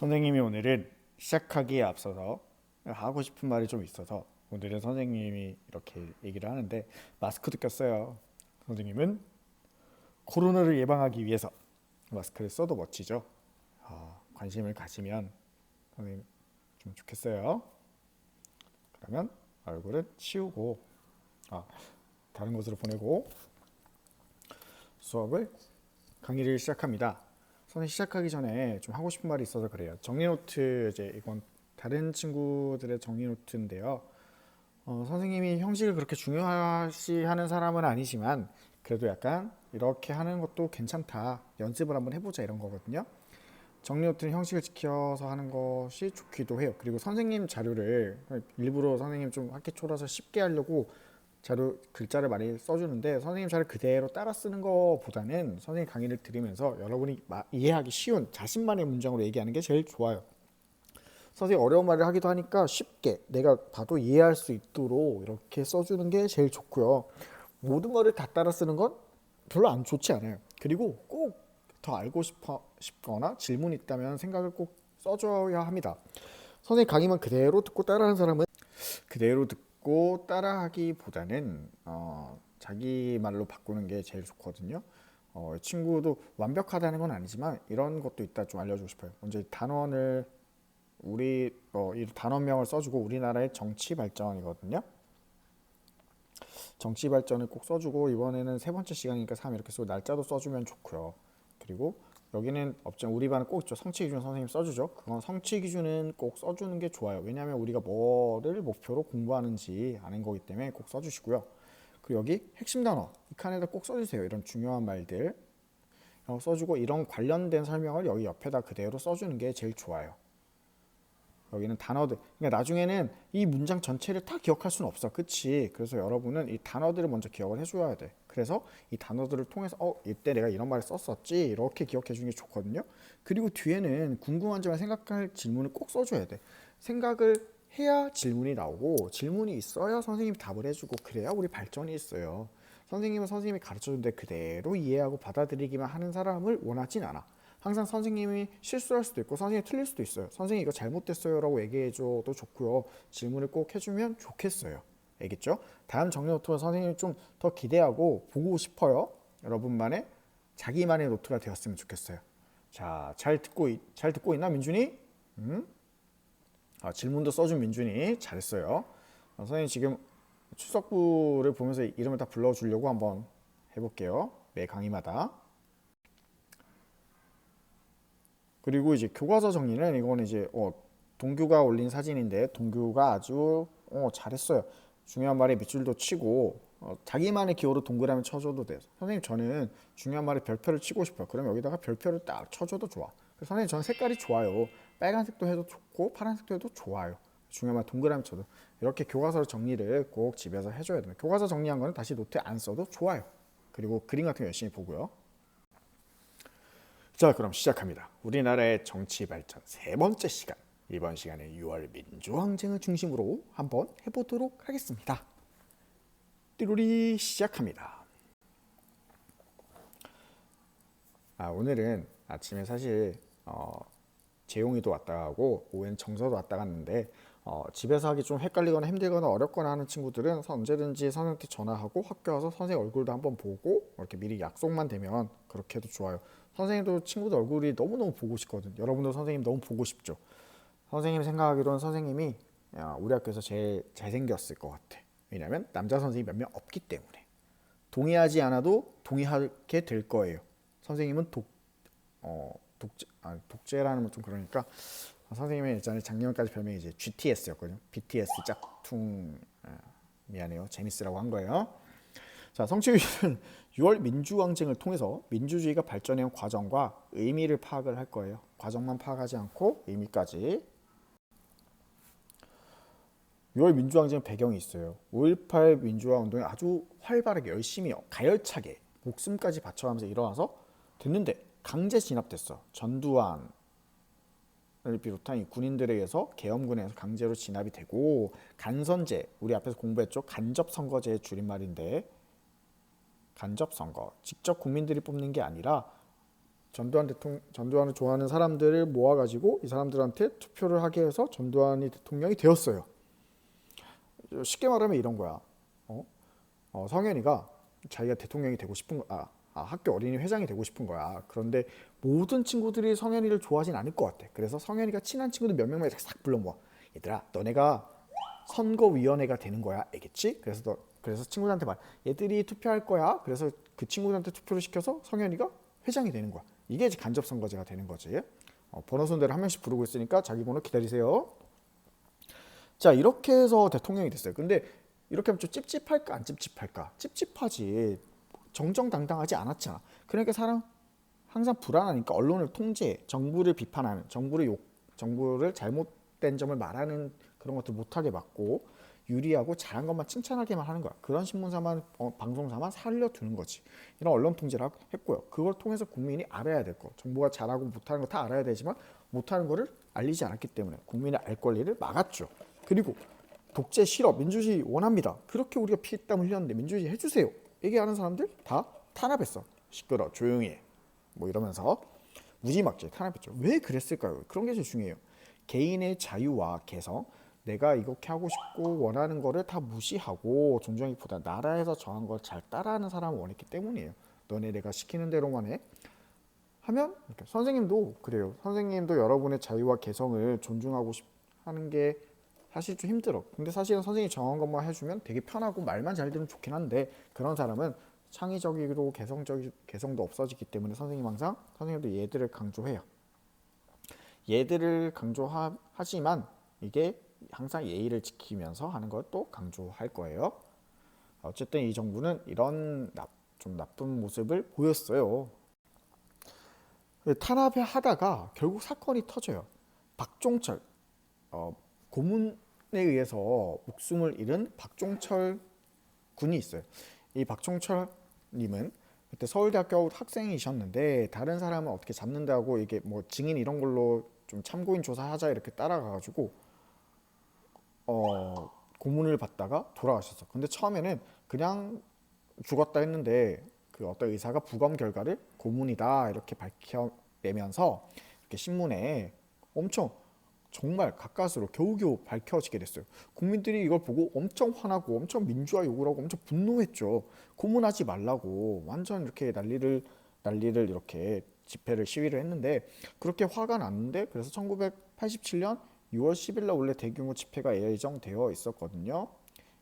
선생님이 오늘은 시작하기에 앞서서 하고 싶은 말이 좀 있어서 오늘은 선생님이 이렇게 얘기를 하는데 마스크도 꼈어요. 선생님은 코로나를 예방하기 위해서 마스크를 써도 멋지죠. 관심을 가지면 선생님 좀 좋겠어요. 그러면 얼굴은 치우고 아, 다른 곳으로 보내고 수업을 강의를 시작합니다. 선생님 시작하기 전에 좀 하고 싶은 말이 있어서 그래요. 정리 노트 이제 이건 다른 친구들의 정리 노트인데요. 선생님이 형식을 그렇게 중요시 하는 사람은 아니지만 그래도 약간 이렇게 하는 것도 괜찮다. 연습을 한번 해보자 이런 거거든요. 정리 노트는 형식을 지켜서 하는 것이 좋기도 해요. 그리고 선생님 자료를 일부러 선생님 좀 학기 초라서 쉽게 하려고 자료 글자를 많이 써주는데 선생님 자료 그대로 따라 쓰는 것보다는 선생님 강의를 들으면서 여러분이 이해하기 쉬운 자신만의 문장으로 얘기하는 게 제일 좋아요. 선생님 어려운 말을 하기도 하니까 쉽게 내가 봐도 이해할 수 있도록 이렇게 써주는 게 제일 좋고요. 모든 말을 다 따라 쓰는 건 별로 안 좋지 않아요. 그리고 꼭 더 알고 싶거나 질문이 있다면 생각을 꼭 써줘야 합니다. 선생님 강의만 그대로 듣고 따라하는 사람은 그대로 듣고 따라하기보다는 자기 말로 바꾸는 게 제일 좋거든요. 친구도 완벽하다는 건 아니지만 이런 것도 있다 좀 알려주고 싶어요. 먼저 단원을 이 단원명을 써주고 우리나라의 정치 발전이거든요. 정치 발전을 꼭 써주고 이번에는 세 번째 시간이니까 3 이렇게 쓰고 날짜도 써주면 좋고요. 그리고 여기는 없지만 우리 반은 꼭 있죠. 성취 기준 선생님 써주죠. 그건 성취 기준은 꼭 써주는 게 좋아요. 왜냐하면 우리가 뭐를 목표로 공부하는지 아는 거기 때문에 꼭 써주시고요. 그리고 여기 핵심 단어 이 칸에다 꼭 써주세요. 이런 중요한 말들 써주고 이런 관련된 설명을 여기 옆에다 그대로 써주는 게 제일 좋아요. 여기는 단어들. 그러니까 나중에는 이 문장 전체를 다 기억할 수는 없어. 그치? 그래서 여러분은 이 단어들을 먼저 기억을 해줘야 돼. 그래서 이 단어들을 통해서 이때 내가 이런 말을 썼었지 이렇게 기억해 주는 게 좋거든요. 그리고 뒤에는 궁금한 점을 생각할 질문을 꼭 써줘야 돼. 생각을 해야 질문이 나오고 질문이 있어야 선생님이 답을 해주고 그래야 우리 발전이 있어요. 선생님은 선생님이 가르쳐준 데 그대로 이해하고 받아들이기만 하는 사람을 원하진 않아. 항상 선생님이 실수할 수도 있고 선생님이 틀릴 수도 있어요. 선생님 이거 잘못됐어요 라고 얘기해줘도 좋고요. 질문을 꼭 해주면 좋겠어요. 알겠죠? 다음 정리 노트는 선생님이 좀 더 기대하고 보고 싶어요. 여러분만의 자기만의 노트가 되었으면 좋겠어요. 자, 잘 듣고 있나 민준이? 질문도 써준 민준이 잘했어요. 선생님 지금 출석부를 보면서 이름을 다 불러주려고 한번 해볼게요. 매 강의마다. 그리고 이제 교과서 정리는 이거는 이제 동규가 올린 사진인데 동규가 아주 잘했어요. 중요한 말에 밑줄도 치고 자기만의 기호로 동그라미 쳐줘도 돼요. 선생님 저는 중요한 말에 별표를 치고 싶어요. 그럼 여기다가 별표를 딱 쳐줘도 좋아. 선생님 저는 색깔이 좋아요. 빨간색도 해도 좋고 파란색도 해도 좋아요. 중요한 말 동그라미 쳐도 이렇게 교과서 정리를 꼭 집에서 해줘야 돼요. 교과서 정리한 거는 다시 노트에 안 써도 좋아요. 그리고 그림 같은 거 열심히 보고요. 자, 그럼 시작합니다. 우리나라의 정치 발전 세 번째 시간. 이번 시간에 6월 민주항쟁을 중심으로 한번 해보도록 하겠습니다. 띠로리 시작합니다. 오늘은 아침에 사실 재용이도 왔다 가고 오후엔 정서도 왔다 갔는데 집에서 하기 좀 헷갈리거나 힘들거나 어렵거나 하는 친구들은 언제든지 선생님한테 전화하고 학교 와서 선생님 얼굴도 한번 보고 이렇게 미리 약속만 되면 그렇게 해도 좋아요. 선생님도 친구들 얼굴이 너무너무 보고 싶거든. 여러분도 선생님 너무 보고 싶죠. 선생님 생각하기로는 선생님이 우리 학교에서 제일 잘생겼을 것 같아. 왜냐면 남자 선생님이 몇 명 없기 때문에. 동의하지 않아도 동의하게 될 거예요. 선생님은 독재라는 건 좀 그러니까 선생님의 예전에 작년까지 별명이 이제 GTS였거든요. BTS 짝퉁. 미안해요. 재밌으라고 한 거예요. 자, 성취교육은 6월 민주항쟁을 통해서 민주주의가 발전해온 과정과 의미를 파악을 할 거예요. 과정만 파악하지 않고 의미까지. 6월 민주항쟁 배경이 있어요. 5.18 민주화 운동이 아주 활발하게 열심히 가열차게 목숨까지 바쳐가면서 일어나서 됐는데 강제 진압됐어. 전두환을 비롯한 이 군인들에 의해서 계엄군에 서 강제로 진압이 되고 간선제, 우리 앞에서 공부했죠. 간접선거제의 줄임말인데 간접선거, 직접 국민들이 뽑는 게 아니라 전두환을 좋아하는 사람들을 모아가지고 이 사람들한테 투표를 하게 해서 전두환이 대통령이 되었어요. 쉽게 말하면 이런 거야. 어? 성현이가 자기가 대통령이 되고 싶은 거, 학교 어린이 회장이 되고 싶은 거야. 그런데 모든 친구들이 성현이를 좋아하진 않을 것 같아. 그래서 성현이가 친한 친구들 몇 명만 싹 불러 모아. 얘들아, 너네가 선거위원회가 되는 거야, 알겠지? 그래서 친구들한테 말. 얘들이 투표할 거야. 그래서 그 친구들한테 투표를 시켜서 성현이가 회장이 되는 거야. 이게 이제 간접 선거제가 되는 거지. 번호 순대로 한 명씩 부르고 있으니까 자기 번호 기다리세요. 자, 이렇게 해서 대통령이 됐어요. 근데 이렇게 하면 좀 찝찝할까 안 찝찝할까? 찝찝하지. 정정당당하지 않았잖아. 그러니까 사람 항상 불안하니까 언론을 통제, 정부를 비판하는, 정부를 잘못된 점을 말하는 그런 것들 못하게 막고 유리하고 잘한 것만 칭찬하게만 하는 거야. 그런 신문사만 방송사만 살려두는 거지. 이런 언론 통제를 했고요. 그걸 통해서 국민이 알아야 될 거. 정부가 잘하고 못하는 거 다 알아야 되지만 못하는 거를 알리지 않았기 때문에 국민의 알 권리를 막았죠. 그리고 독재 싫어, 민주주의 원합니다. 그렇게 우리가 피땀 흘렸는데 민주주의 해주세요. 얘기하는 사람들 다 탄압했어. 시끄러, 조용히 해. 뭐 이러면서 무지막지하게 탄압했죠. 왜 그랬을까요? 그런 게 제일 중요해요. 개인의 자유와 개성, 내가 이렇게 하고 싶고 원하는 거를 다 무시하고 존중하기보다 나라에서 정한 걸 잘 따라하는 사람을 원했기 때문이에요. 너네 내가 시키는 대로만 해. 하면 이렇게. 선생님도 그래요. 선생님도 여러분의 자유와 개성을 존중하고 하는 게 사실 좀 힘들어. 근데 사실은 선생님이 정한 것만 해주면 되게 편하고 말만 잘 들으면 좋긴 한데 그런 사람은 창의적이고 개성도 없어지기 때문에 선생님도 얘들을 강조해요. 얘들을 강조하지만 이게 항상 예의를 지키면서 하는 걸 또 강조할 거예요. 어쨌든 이 정부는 이런 좀 나쁜 모습을 보였어요. 탄압을 하다가 결국 사건이 터져요. 박종철, 고문에 의해서 목숨을 잃은 박종철 군이 있어요. 이 박종철 님은 그때 서울대학교 학생이셨는데 다른 사람은 어떻게 잡는다고 이게 뭐 증인 이런 걸로 좀 참고인 조사하자 이렇게 따라가가지고 고문을 받다가 돌아가셨어. 근데 처음에는 그냥 죽었다 했는데 그 어떤 의사가 부검 결과를 고문이다 이렇게 밝혀내면서 이렇게 신문에 엄청 정말 가까스로 겨우겨우 밝혀지게 됐어요. 국민들이 이걸 보고 엄청 화나고 엄청 민주화 요구를 하고 엄청 분노했죠. 고문하지 말라고 완전 이렇게 난리를 이렇게 집회를 시위를 했는데 그렇게 화가 났는데 그래서 1987년 6월 10일 날 원래 대규모 집회가 예정되어 있었거든요.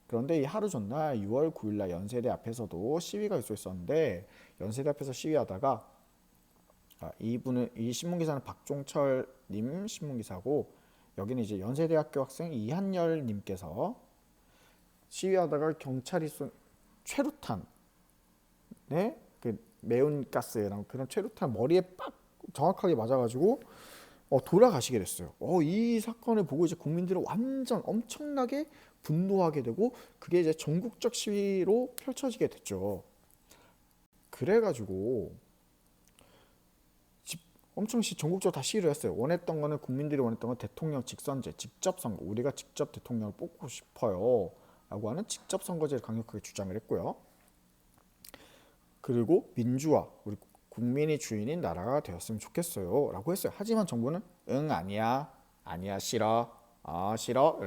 그런데 이 하루 전날 6월 9일 날 연세대 앞에서도 시위가 있었는데 연세대 앞에서 시위하다가 이 신문기사는 박종철 님 신문기사고 여기는 이제 연세대학교 학생 이한열 님께서 시위하다가 경찰이 쏜 최루탄, 네? 그 매운 가스랑 그런 최루탄 머리에 빡 정확하게 맞아가지고 돌아가시게 됐어요. 이 사건을 보고 이제 국민들은 완전 엄청나게 분노하게 되고 그게 이제 전국적 시위로 펼쳐지게 됐죠. 그래가지고 엄청 전국적으로 다 시위를 했어요. 국민들이 원했던 건 대통령 직선제, 직접 선거. 우리가 직접 대통령을 뽑고 싶어요. 라고 하는 직접 선거제를 강력하게 주장을 했고요. 그리고 민주화, 우리 국민이 주인인 나라가 되었으면 좋겠어요. 라고 했어요. 하지만 정부는 아니야. 아니야, 싫어. 싫어.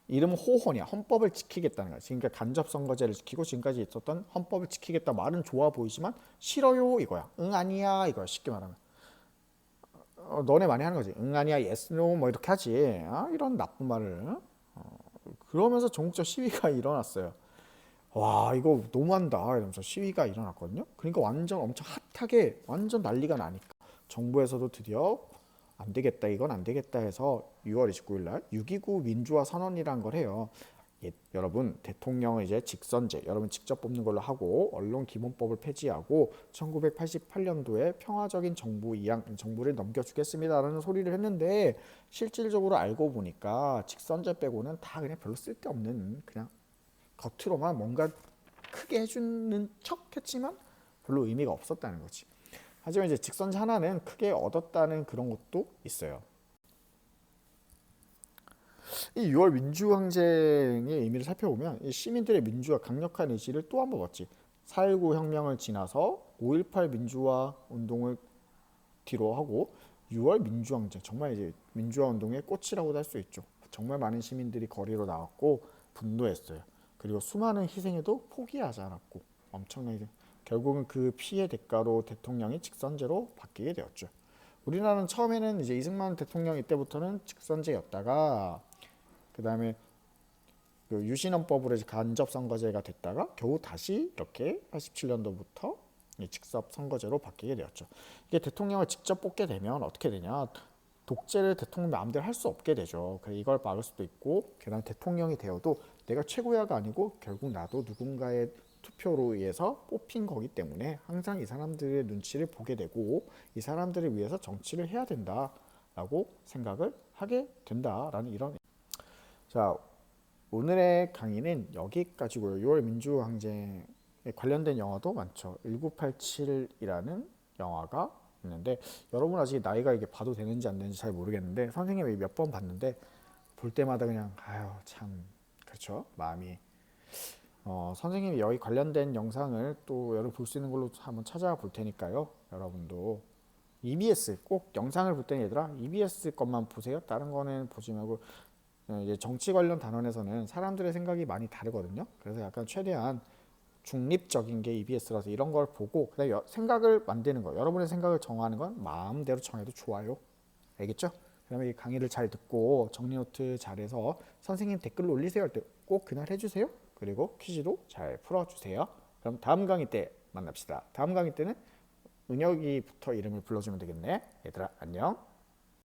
이름은 호헌이야. 헌법을 지키겠다는 거야. 그러니까 간접선거제를 지키고 지금까지 있었던 헌법을 지키겠다 말은 좋아 보이지만 싫어요 이거야. 아니야 이거야. 쉽게 말하면. 너네 많이 하는 거지. 아니야, yes, no 뭐 이렇게 하지. 이런 나쁜 말을. 그러면서 전국적 시위가 일어났어요. 와, 이거 너무한다 이러면서 시위가 일어났거든요. 그러니까 완전 엄청 핫하게 완전 난리가 나니까 정부에서도 드디어 안 되겠다, 이건 안 되겠다 해서 6월 29일 날 6.29 민주화 선언이라는 걸 해요. 여러분 대통령은 이제 직선제, 여러분 직접 뽑는 걸로 하고 언론 기본법을 폐지하고 1988년도에 평화적인 정부를 넘겨주겠습니다라는 소리를 했는데 실질적으로 알고 보니까 직선제 빼고는 다 그냥 별로 쓸데없는 그냥 겉으로만 뭔가 크게 해주는 척 했지만 별로 의미가 없었다는 거지. 하지만 이제 직선제 하나는 크게 얻었다는 그런 것도 있어요. 이 6월 민주항쟁의 의미를 살펴보면 이 시민들의 민주화 강력한 의지를 또 한 번 봤지. 4.19 혁명을 지나서 5.18 민주화 운동을 뒤로 하고 6월 민주항쟁 정말 이제 민주화 운동의 꽃이라고도 할 수 있죠. 정말 많은 시민들이 거리로 나왔고 분노했어요. 그리고 수많은 희생에도 포기하지 않았고 엄청나게 결국은 그 피해 대가로 대통령이 직선제로 바뀌게 되었죠. 우리나라는 처음에는 이제 이승만 대통령 이때부터는 직선제였다가 그 다음에 그 유신헌법으로 이제 간접선거제가 됐다가 겨우 다시 이렇게 87년도부터 직접 선거제로 바뀌게 되었죠. 이게 대통령을 직접 뽑게 되면 어떻게 되냐? 독재를 대통령 마음대로 할 수 없게 되죠. 그래서 이걸 막을 수도 있고, 게다가 대통령이 되어도 내가 최고야가 아니고 결국 나도 누군가의 투표로 의해서 뽑힌 거기 때문에 항상 이 사람들의 눈치를 보게 되고 이 사람들을 위해서 정치를 해야 된다라고 생각을 하게 된다라는 이런. 자, 오늘의 강의는 여기까지고요. 6월 민주항쟁에 관련된 영화도 많죠. 1987이라는 영화가 있는데 여러분 아직 나이가 이게 봐도 되는지 안 되는지 잘 모르겠는데 선생님이 몇 번 봤는데 볼 때마다 그냥 아유 참 그렇죠. 마음이 선생님이 여기 관련된 영상을 또 여러분 볼 수 있는 걸로 한번 찾아볼 테니까요. 여러분도 EBS 꼭 영상을 볼 때는 얘들아 EBS 것만 보세요. 다른 거는 보지 말고 이제 정치 관련 단원에서는 사람들의 생각이 많이 다르거든요. 그래서 약간 최대한 중립적인 게 EBS라서 이런 걸 보고 그다음에 생각을 만드는 거 여러분의 생각을 정하는 건 마음대로 정해도 좋아요. 알겠죠? 그러면 이 강의를 잘 듣고 정리 노트 잘해서 선생님 댓글로 올리세요 할 때 꼭 그날 해주세요. 그리고 퀴즈도 잘 풀어주세요. 그럼 다음 강의 때 만납시다. 다음 강의 때는 은혁이부터 이름을 불러주면 되겠네. 얘들아 안녕.